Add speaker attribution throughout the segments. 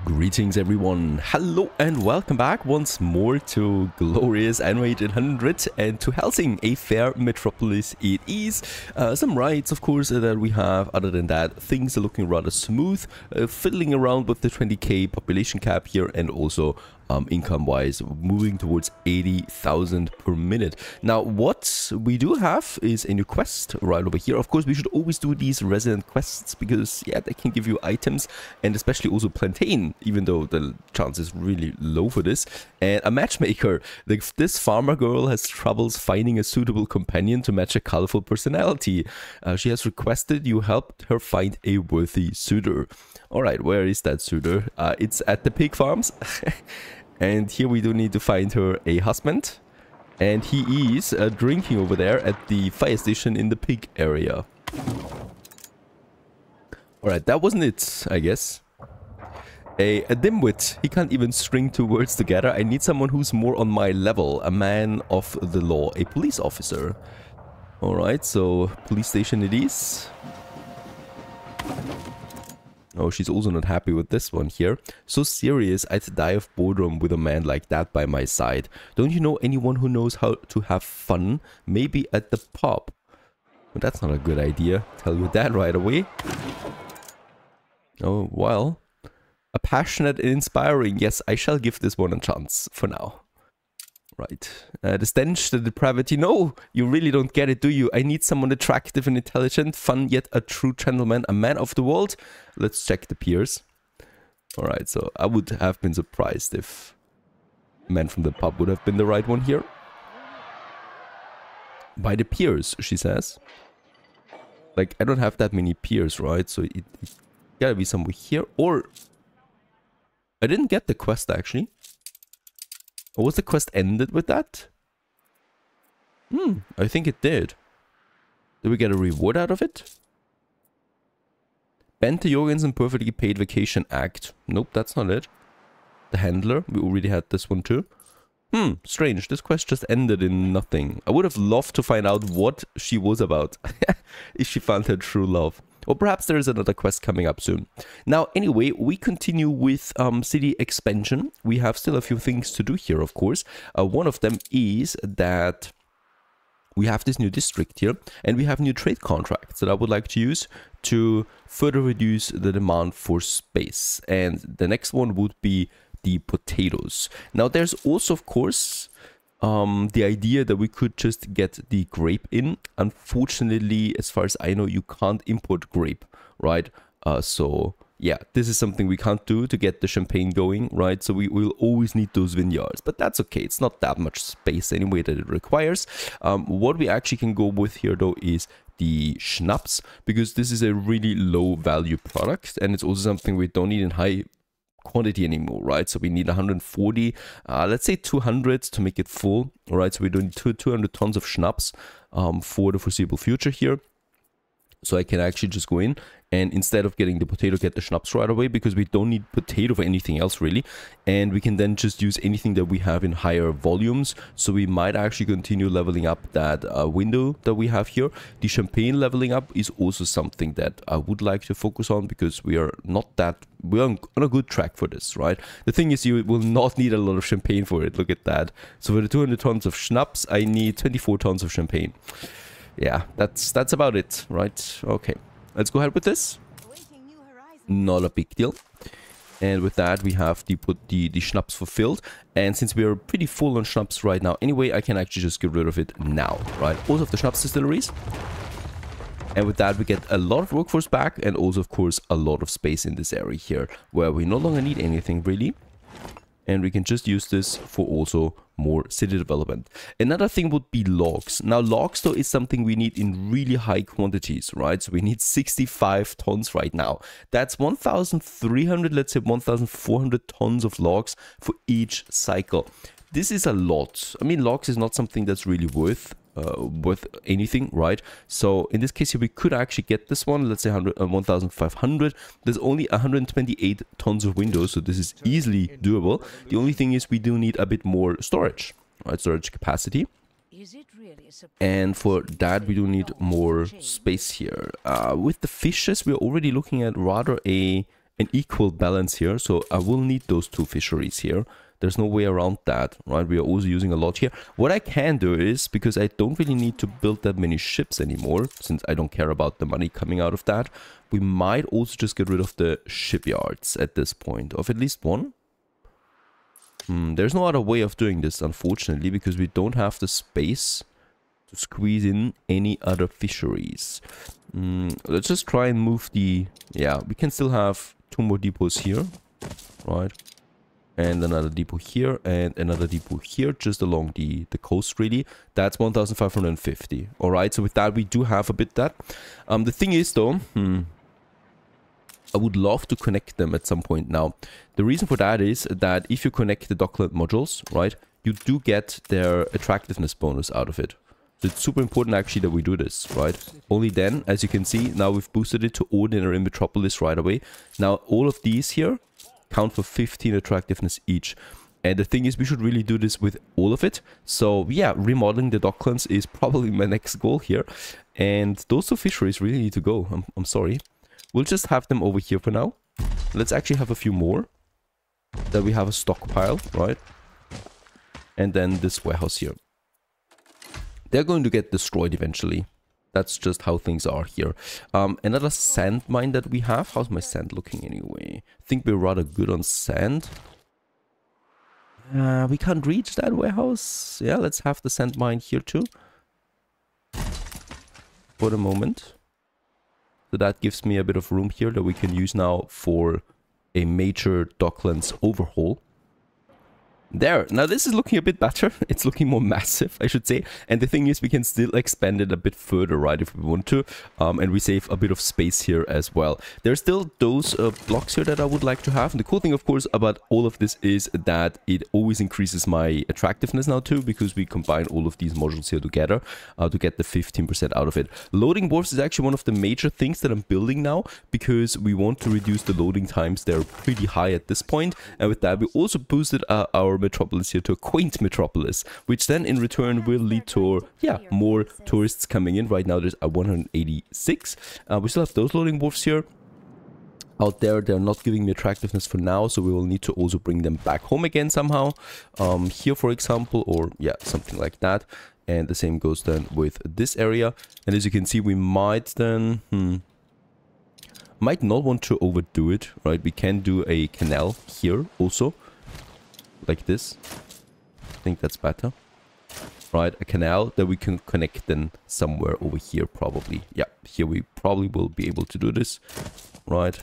Speaker 1: Greetings everyone, hello and welcome back once more to glorious Anno 1800 and to Helsing, a fair metropolis it is. Some rights of course that we have. Other than that, things are looking rather smooth, fiddling around with the 20k population cap here, and also income wise moving towards 80,000 per minute. Now what we do have is a new quest right over here. Of course we should always do these resident quests because yeah, they can give you items, and especially also plantain, even though the chance is really low for this. And a matchmaker, this farmer girl has troubles finding a suitable companion to match a colorful personality. She has requested you help her find a worthy suitor. Alright, where is that suitor? It's at the pig farms. And here we do need to find her a husband. And he is drinking over there at the fire station in the pig area. Alright, that wasn't it, I guess. A dimwit. He can't even string two words together. I need someone who's more on my level. A man of the law. A police officer. Alright, so police station it is. Oh, she's also not happy with this one here. So serious, I'd die of boredom with a man like that by my side. Don't you know anyone who knows how to have fun? Maybe at the pub. Well, that's not a good idea. Tell you that right away. Oh, well. A passionate and inspiring. Yes, I shall give this one a chance for now. Right. The stench, the depravity. No, you really don't get it, do you? I need someone attractive and intelligent, fun yet a true gentleman, a man of the world. Let's check the peers. Alright, so I would have been surprised if man from the pub would have been the right one here. By the peers, she says. Like, I don't have that many peers, right? So it gotta be somewhere here. Or I didn't get the quest actually. Or was the quest ended with that? I think it did. Did we get a reward out of it? Bente Jorgensen perfectly paid vacation act. Nope, that's not it. The handler, we already had this one too. Strange, this quest just ended in nothing. I would have loved to find out what she was about. If she found her true love. Or perhaps there is another quest coming up soon. Now, anyway, we continue with city expansion. We have still a few things to do here, of course. One of them is that we have this new district here, and we have new trade contracts that I would like to use to further reduce the demand for space. And the next one would be the potatoes. Now, there's also, of course, the idea that we could just get the grape in. Unfortunately, as far as I know, you can't import grape, right? So yeah, this is something we can't do to get the champagne going, right? So we will always need those vineyards, but that's okay. It's not that much space anyway that it requires. What we actually can go with here though is the schnapps, because this is a really low value product, and it's also something we don't need in high quantity anymore, right? So we need 140, let's say 200 to make it full, all right? So we're doing 200 tons of schnapps for the foreseeable future here. So I can actually just go in and instead of getting the potato, get the schnapps right away, because we don't need potato for anything else really. And we can then just use anything that we have in higher volumes. So we might actually continue leveling up that window that we have here. The champagne leveling up is also something that I would like to focus on, because we are on a good track for this, right? The thing is, you will not need a lot of champagne for it. Look at that. So for the 200 tons of schnapps, I need 24 tons of champagne. Yeah, that's about it, right? Okay, let's go ahead with this. Not a big deal. And with that, we have the schnapps fulfilled. And since we are pretty full on schnapps right now anyway, I can actually just get rid of it now, right? Also of the schnapps distilleries. And with that, we get a lot of workforce back, and also, of course, a lot of space in this area here, where we no longer need anything really. And we can just use this for also more city development. Another thing would be logs. Now, logs though is something we need in really high quantities, right? So we need 65 tons right now. That's 1,300, let's say 1,400 tons of logs for each cycle. This is a lot. I mean, logs is not something that's really worth anything, right? So in this case here, we could actually get this one, let's say 1,500. There's only 128 tons of windows, so this is easily doable. The only thing is we do need a bit more storage, right? Storage capacity. And for that, we do need more space here. With the fishes, we're already looking at rather a an equal balance here. So I will need those 2 fisheries here. There's no way around that, right? We are also using a lot here. What I can do is, because I don't really need to build that many ships anymore, since I don't care about the money coming out of that, we might also just get rid of the shipyards at this point, of at least 1. There's no other way of doing this, unfortunately, because we don't have the space to squeeze in any other fisheries. Let's just try and move the... Yeah, we can still have 2 more depots here, right? And another depot here, and another depot here, just along the coast, really. That's 1,550. Alright, so with that, we do have a bit that. The thing is, though, I would love to connect them at some point now. The reason for that is that if you connect the Dockland modules, right, you do get their attractiveness bonus out of it. So it's super important, actually, that we do this, right? Only then, as you can see, now we've boosted it to Ordinary Metropolis right away. Now, all of these here count for 15 attractiveness each. And the thing is, we should really do this with all of it. So yeah, remodeling the Docklands is probably my next goal here. And those 2 fisheries really need to go. I'm sorry. We'll just have them over here for now. Let's actually have a few more. That we have a stockpile, right? And then this warehouse here. They're going to get destroyed eventually. That's just how things are here. Another sand mine that we have. How's my sand looking anyway? I think we're rather good on sand. We can't reach that warehouse. Yeah, let's have the sand mine here too. For the moment. So that gives me a bit of room here that we can use now for a major Docklands overhaul. There, now this is looking a bit better. It's looking more massive, I should say. And the thing is, we can still expand it a bit further, right, if we want to. And we save a bit of space here as well. There's still those blocks here that I would like to have. And the cool thing, of course, about all of this is that it always increases my attractiveness now too, because we combine all of these modules here together to get the 15% out of it. Loading wharfs is actually one of the major things that I'm building now, because we want to reduce the loading times. They're pretty high at this point. And with that, we also boosted our metropolis here to a quaint metropolis, which then in return will lead to, yeah, more tourists coming in. Right now there's 186. We still have those loading wharfs here. Out there, they're not giving me attractiveness for now, so we will need to also bring them back home again somehow. Here, for example, or yeah, something like that. And the same goes then with this area. And as you can see, we might then... might not want to overdo it, right? We can do a canal here also. Like this. I think that's better. Right, a canal that we can connect then somewhere over here probably. Yeah, here we probably will be able to do this. Right.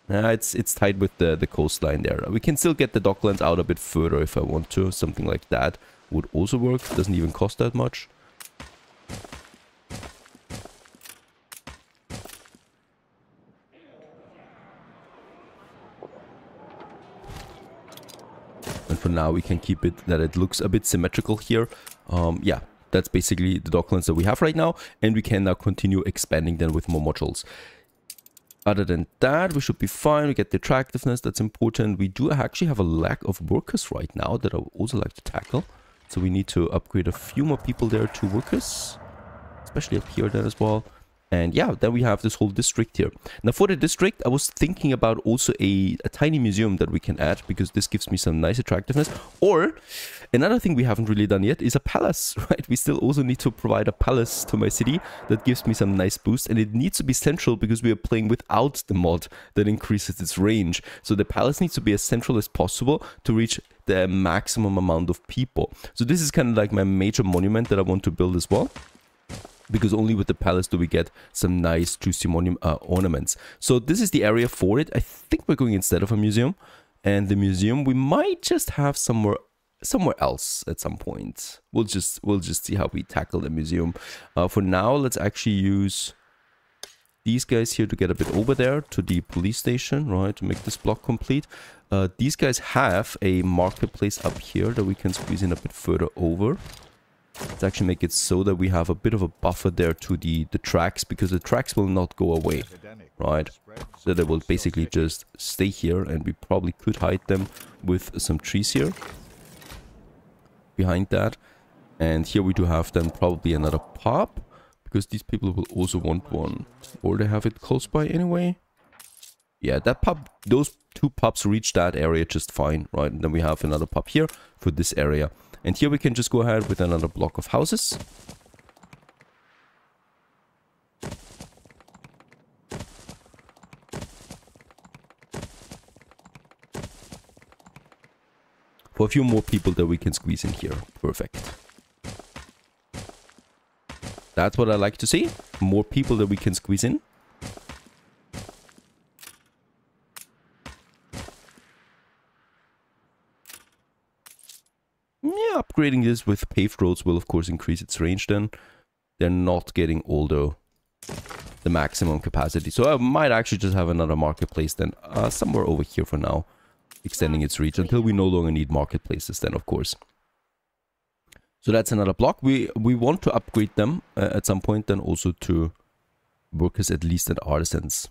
Speaker 1: It's tied with the coastline there. We can still get the Docklands out a bit further if I want to. Something like that would also work. Doesn't even cost that much. And for now, we can keep it that it looks a bit symmetrical here. Yeah, that's basically the Docklands that we have right now. And we can now continue expanding them with more modules. Other than that, we should be fine. We get the attractiveness. That's important. We do actually have a lack of workers right now that I would also like to tackle. So we need to upgrade a few more people there to workers. Especially up here then as well. And yeah, then we have this whole district here. Now for the district, I was thinking about also a tiny museum that we can add, because this gives me some nice attractiveness. Or another thing we haven't really done yet is a palace, right? We still also need to provide a palace to my city that gives me some nice boost. And it needs to be central because we are playing without the mod that increases its range. So the palace needs to be as central as possible to reach the maximum amount of people. So this is kind of like my major monument that I want to build as well. Because only with the palace do we get some nice juicy ornaments. So this is the area for it. I think we're going instead of a museum. And the museum we might just have somewhere else at some point. We'll just see how we tackle the museum. For now, let's actually use these guys here to get a bit over there to the police station, right? To make this block complete. These guys have a marketplace up here that we can squeeze in a bit further over. Let's actually make it so that we have a bit of a buffer there to the tracks, because the tracks will not go away, right? So they will basically just stay here, and we probably could hide them with some trees here behind that. And here we do have then probably another pub, because these people will also want one, or they have it close by anyway. Yeah, that pub, those two pubs reach that area just fine, right? And then we have another pub here for this area. And here we can just go ahead with another block of houses. For a few more people that we can squeeze in here. Perfect. That's what I like to see. More people that we can squeeze in. Yeah, upgrading this with paved roads will of course increase its range then. They're not getting all the maximum capacity. So I might actually just have another marketplace then somewhere over here for now. Extending its reach until we no longer need marketplaces then, of course. So that's another block. We want to upgrade them at some point then also to workers at least and artisans.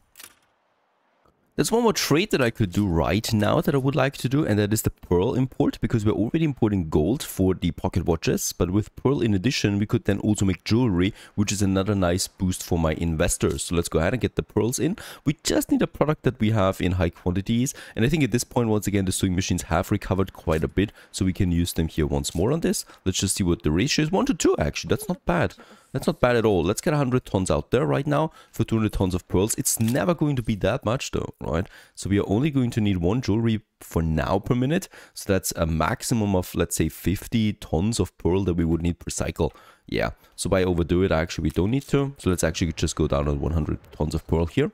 Speaker 1: There's one more trade that I could do right now that I would like to do, and that is the pearl import, because we're already importing gold for the pocket watches, but with pearl in addition we could then also make jewelry, which is another nice boost for my investors. So let's go ahead and get the pearls in. We just need a product that we have in high quantities, and I think at this point once again the sewing machines have recovered quite a bit, so we can use them here once more on this. Let's just see what the ratio is. 1 to 2 actually, that's not bad. That's not bad at all. Let's get 100 tons out there right now for 200 tons of pearls. It's never going to be that much though, right? So we are only going to need 1 jewelry for now per minute. So that's a maximum of, let's say, 50 tons of pearl that we would need per cycle. Yeah, so by overdo it, actually, we don't need to. So let's actually just go down to 100 tons of pearl here.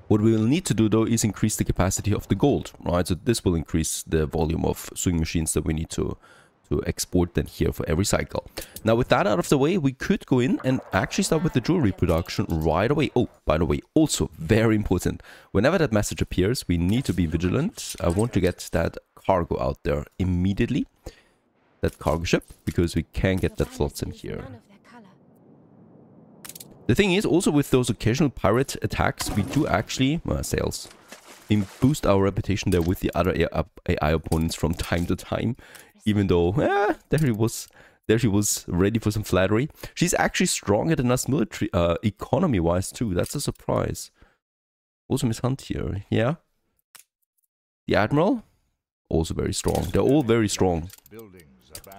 Speaker 1: What we will need to do though is increase the capacity of the gold, right? So this will increase the volume of sewing machines that we need to export then here for every cycle. Now with that out of the way, we could go in and actually start with the jewelry production right away. Oh, by the way, also very important, whenever that message appears, we need to be vigilant. I want to get that cargo out there immediately, that cargo ship, because we can get that slots in here. The thing is, also with those occasional pirate attacks, we do actually, sales, boost our reputation there with the other AI opponents from time to time. Even though, there she was ready for some flattery. She's actually stronger than us military, economy-wise too. That's a surprise. Also Miss Hunt here, yeah. The Admiral, also very strong. They're all very strong.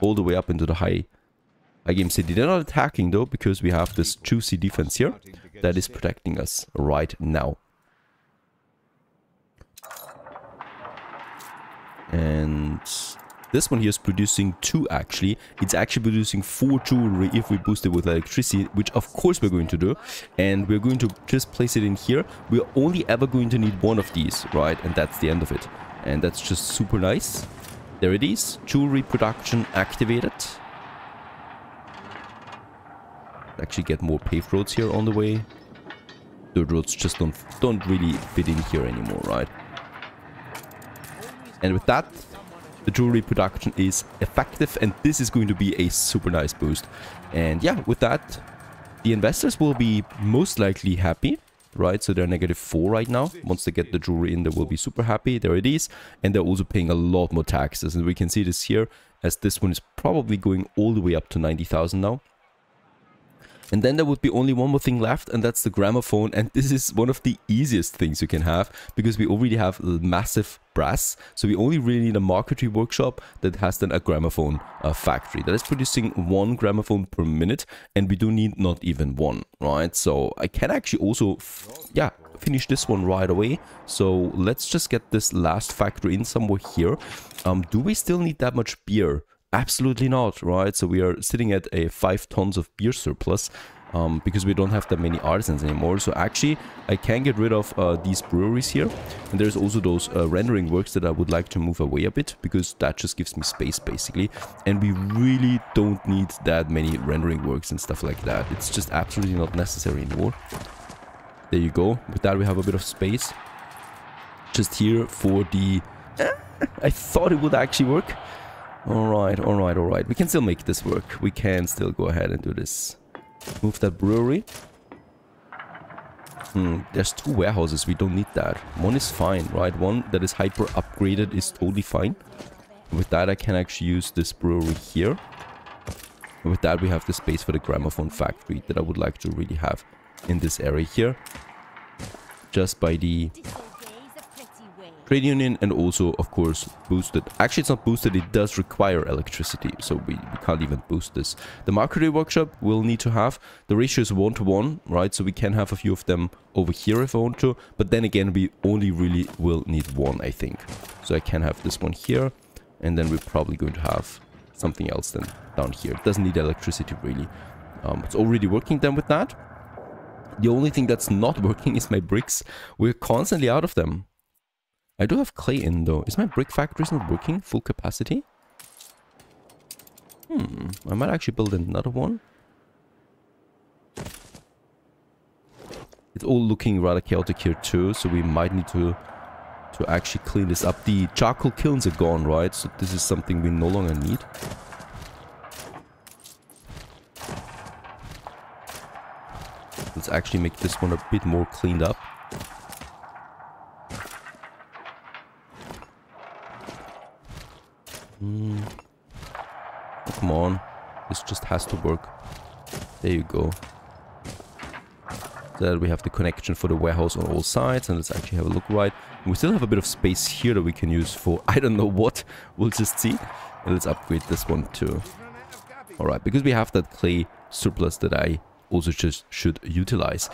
Speaker 1: All the way up into the high game city. They're not attacking though, because we have this juicy defense here that is protecting us right now. And this one here is producing 2 actually. It's actually producing 4 jewelry if we boost it with electricity, which of course we're going to do. And we're going to just place it in here. We're only ever going to need 1 of these, right? And that's the end of it. And that's just super nice. There it is. Jewelry production activated. Actually get more paved roads here on the way. Dirt roads just don't really fit in here anymore, right? And with that, the jewelry production is effective, and this is going to be a super nice boost. And yeah, with that, the investors will be most likely happy, right? So they're -4 right now. Once they get the jewelry in, they will be super happy. There it is. And they're also paying a lot more taxes. And we can see this here, as this one is probably going all the way up to 90,000 now. And then there would be only one more thing left, and that's the gramophone. And this is one of the easiest things you can have, because we already have massive brass. So we only really need a marquetry workshop that has then a gramophone factory that is producing 1 gramophone per minute, and we do need not even 1, right? So I can actually also, finish this one right away. So let's just get this last factory in somewhere here. Do we still need that much beer? Absolutely not, right? So we are sitting at a 5 tons of beer surplus because we don't have that many artisans anymore. So actually, I can get rid of these breweries here. And there's also those rendering works that I would like to move away a bit, because that just gives me space basically. And we really don't need that many rendering works and stuff like that. It's just absolutely not necessary anymore. There you go. With that, we have a bit of space just here for the... I thought it would actually work. Alright, alright, alright. We can still make this work. We can still go ahead and do this. Move that brewery. There's 2 warehouses. We don't need that. 1 is fine, right? 1 that is hyper upgraded is totally fine. With that, I can actually use this brewery here. And with that, we have the space for the gramophone factory that I would like to really have in this area here. Just by the trade union, and also, of course, boosted. Actually, it's not boosted, it does require electricity, so we can't even boost this. The marketing workshop we'll need to have. The ratio is 1 to 1, right? So we can have a few of them over here if I want to, but then again, we only really will need one, I think. So I can have this one here, and then we're probably going to have something else then down here. It doesn't need electricity, really. It's already working then with that. The only thing that's not working is my bricks. We're constantly out of them. I do have clay in though. Is my brick factory not working full capacity? I might actually build another one. It's all looking rather chaotic here too, so we might need to actually clean this up. The charcoal kilns are gone, right? So this is something we no longer need. Let's actually make this one a bit more cleaned up. Oh, come on. This just has to work. There you go. So that we have the connection for the warehouse on all sides. And let's actually have a look right. We still have a bit of space here that we can use for I don't know what. We'll just see. And let's upgrade this one too. Alright, because we have that clay surplus that I also just should utilize.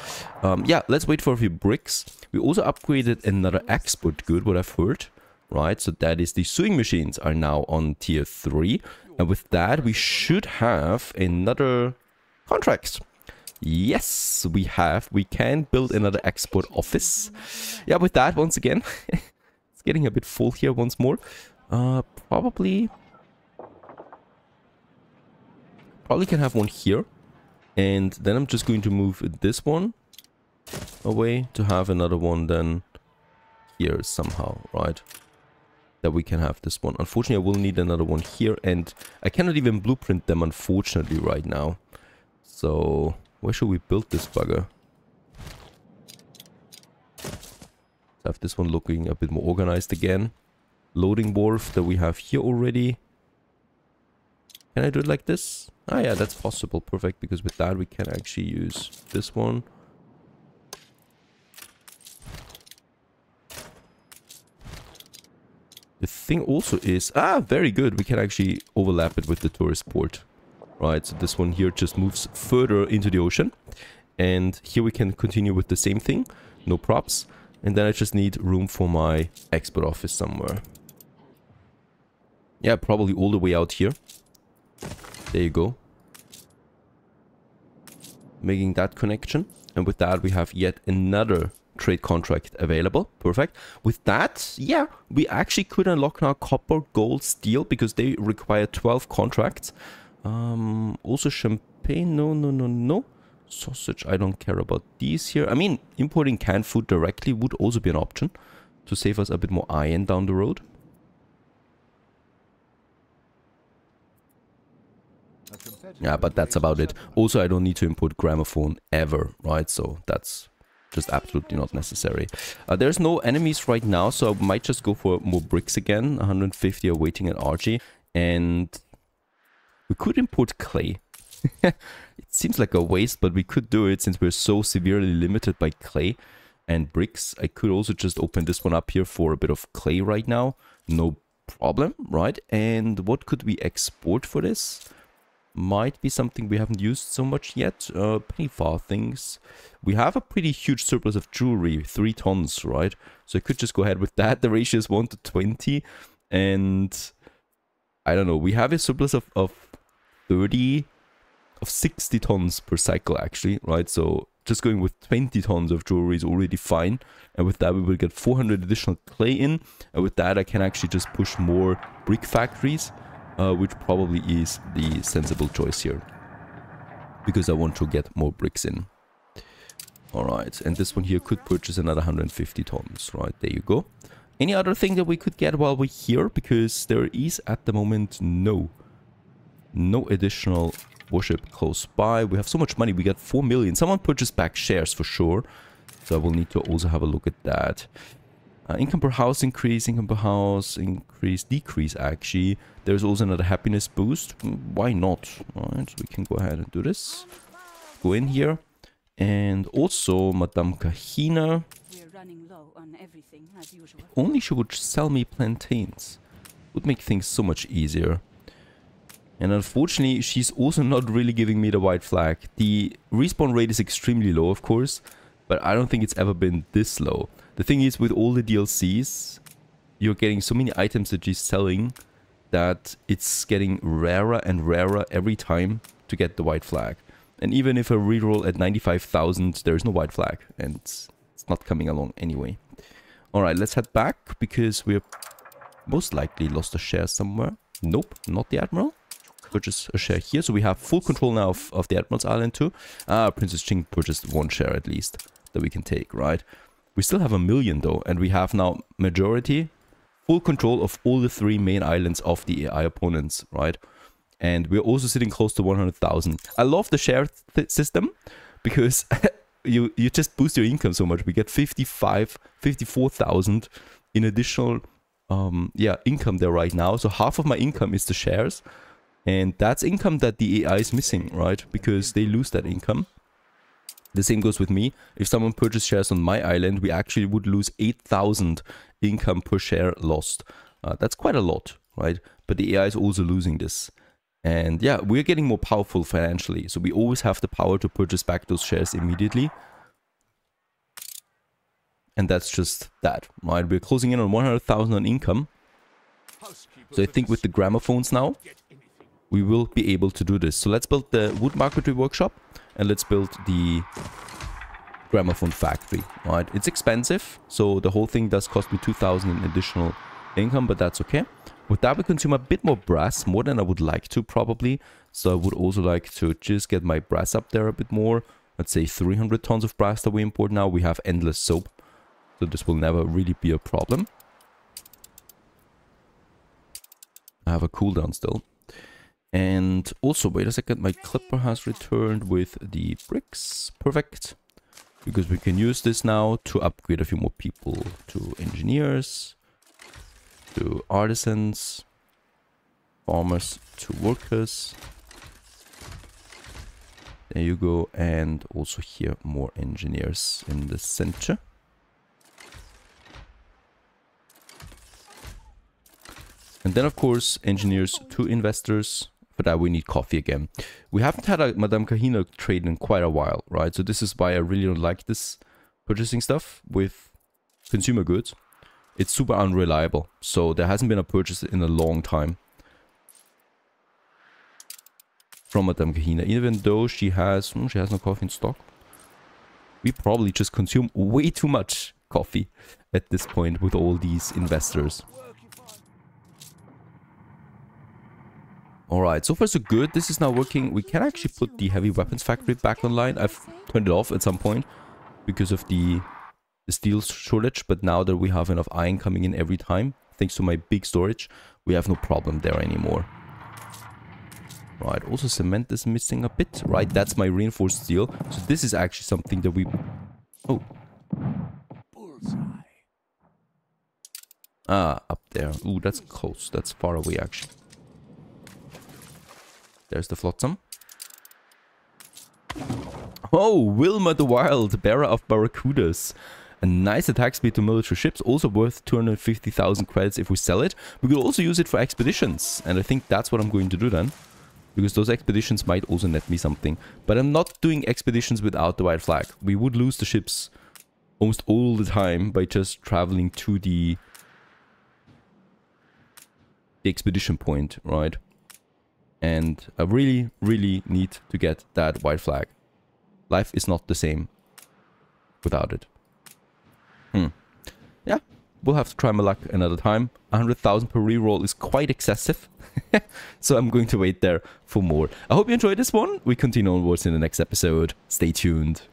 Speaker 1: Yeah, let's wait for a few bricks. We also upgraded another export good, what I've heard. Right, so that is the sewing machines are now on tier 3. And with that, we should have another contract. Yes, we have. We can build another export office. Yeah, with that, once again, it's getting a bit full here once more. Probably can have one here. And then I'm just going to move this one away to have another one then here somehow, right? That we can have this one. Unfortunately, I will need another one here, and I cannot even blueprint them, unfortunately, right now. So, where should we build this bugger? Let's have this one looking a bit more organized again. Loading wharf that we have here already. Can I do it like this? Ah, yeah, that's possible. Perfect, because with that we can actually use this one. The thing also is, very good. We can actually overlap it with the tourist port. Right, so this one here just moves further into the ocean. And here we can continue with the same thing. No props. And then I just need room for my export office somewhere. Yeah, probably all the way out here. There you go. Making that connection. And with that we have yet another trade contract available. Perfect. With that, yeah, we actually could unlock now copper, gold, steel, because they require 12 contracts. Also champagne, no. Sausage, I don't care about these here. I mean, importing canned food directly would also be an option to save us a bit more iron down the road. Yeah, but that's about it. Also, I don't need to import gramophone ever, right? So that's just absolutely not necessary. There's no enemies right now, so I might just go for more bricks again. 150 are waiting at RG. And we could import clay. It seems like a waste, but we could do it since we're so severely limited by clay and bricks. I could also just open this one up here for a bit of clay right now. No problem, right? And what could we export for this? Might be something we haven't used so much yet. Penny farthings. We have a pretty huge surplus of jewelry, 3 tons, right? So I could just go ahead with that. The ratio is 1 to 20. And I don't know, we have a surplus of 60 tons per cycle actually, right? So just going with 20 tons of jewelry is already fine. And with that we will get 400 additional clay in. And with that I can actually just push more brick factories. Which probably is the sensible choice here. Because I want to get more bricks in. Alright, and this one here could purchase another 150 tons. Right, there you go. Any other thing that we could get while we're here? Because there is at the moment no additional worship close by. We have so much money, we got 4 million. Someone purchased back shares for sure. So I will need to also have a look at that. Income per house increase, income per house increase, decrease actually. There's also another happiness boost. Why not? Alright, so we can go ahead and do this. Go in here. And also Madame Kahina.
Speaker 2: running low on everything as usual.
Speaker 1: Only she would sell me plantains. Would make things so much easier. And unfortunately, she's also not really giving me the white flag. The respawn rate is extremely low, of course, but I don't think it's ever been this low. The thing is, with all the DLCs, you're getting so many items that she's selling that it's getting rarer and rarer every time to get the white flag. And even if I reroll at 95,000, there's no white flag, and it's not coming along anyway. Alright, let's head back, because we're most likely lost a share somewhere. Nope, not the Admiral. Purchase a share here, so we have full control now of the Admiral's Island too. Princess Ching purchased one share at least that we can take, right? We still have 1 million though, and we have now majority, full control of all the 3 main islands of the AI opponents, right? And we're also sitting close to 100,000. I love the share system because you just boost your income so much. We get 54,000 in additional income there right now. So half of my income is the shares, and that's income that the AI is missing, right? Because they lose that income. The same goes with me. If someone purchased shares on my island, we actually would lose 8,000 income per share lost. That's quite a lot, right? But the AI is also losing this. And yeah, we're getting more powerful financially. So we always have the power to purchase back those shares immediately. And that's just that, right? We're closing in on 100,000 on income. So I think with the gramophones now, we will be able to do this. So let's build the wood marquetry workshop, and let's build the gramophone factory, right? It's expensive, so the whole thing does cost me 2,000 in additional income, but that's okay. With that, we consume a bit more brass, more than I would like to probably. So I would also like to just get my brass up there a bit more. Let's say 300 tons of brass that we import now. We have endless soap, so this will never really be a problem. I have a cooldown still. And also, wait a second, my clipper has returned with the bricks. Perfect. Because we can use this now to upgrade a few more people to engineers, to artisans, farmers to workers. There you go. And also here more engineers in the center. And then of course engineers to investors. For that we need coffee again. We haven't had a Madame Kahina trade in quite a while, right? So this is why I really don't like this purchasing stuff with consumer goods. It's super unreliable. So there hasn't been a purchase in a long time from Madame Kahina, even though she has no coffee in stock. We probably just consume way too much coffee at this point with all these investors. Alright, so far so good. This is now working. We can actually put the heavy weapons factory back online. I've turned it off at some point because of the steel shortage. But now that we have enough iron coming in every time, thanks to my big storage, we have no problem there anymore. Right, also cement is missing a bit. Right, that's my reinforced steel. So this is actually something that we... Oh. Ah, up there. Ooh, that's close. That's far away actually. There's the flotsam. Oh, Wilma the Wild, bearer of barracudas. A nice attack speed to military ships, also worth 250,000 credits if we sell it. We could also use it for expeditions, and I think that's what I'm going to do then. Because those expeditions might also net me something. But I'm not doing expeditions without the white flag. We would lose the ships almost all the time by just traveling to the expedition point, right? And I really, really need to get that white flag. Life is not the same without it. Yeah, we'll have to try my luck another time. 100,000 per reroll is quite excessive. So I'm going to wait there for more. I hope you enjoyed this one. We continue onwards in the next episode. Stay tuned.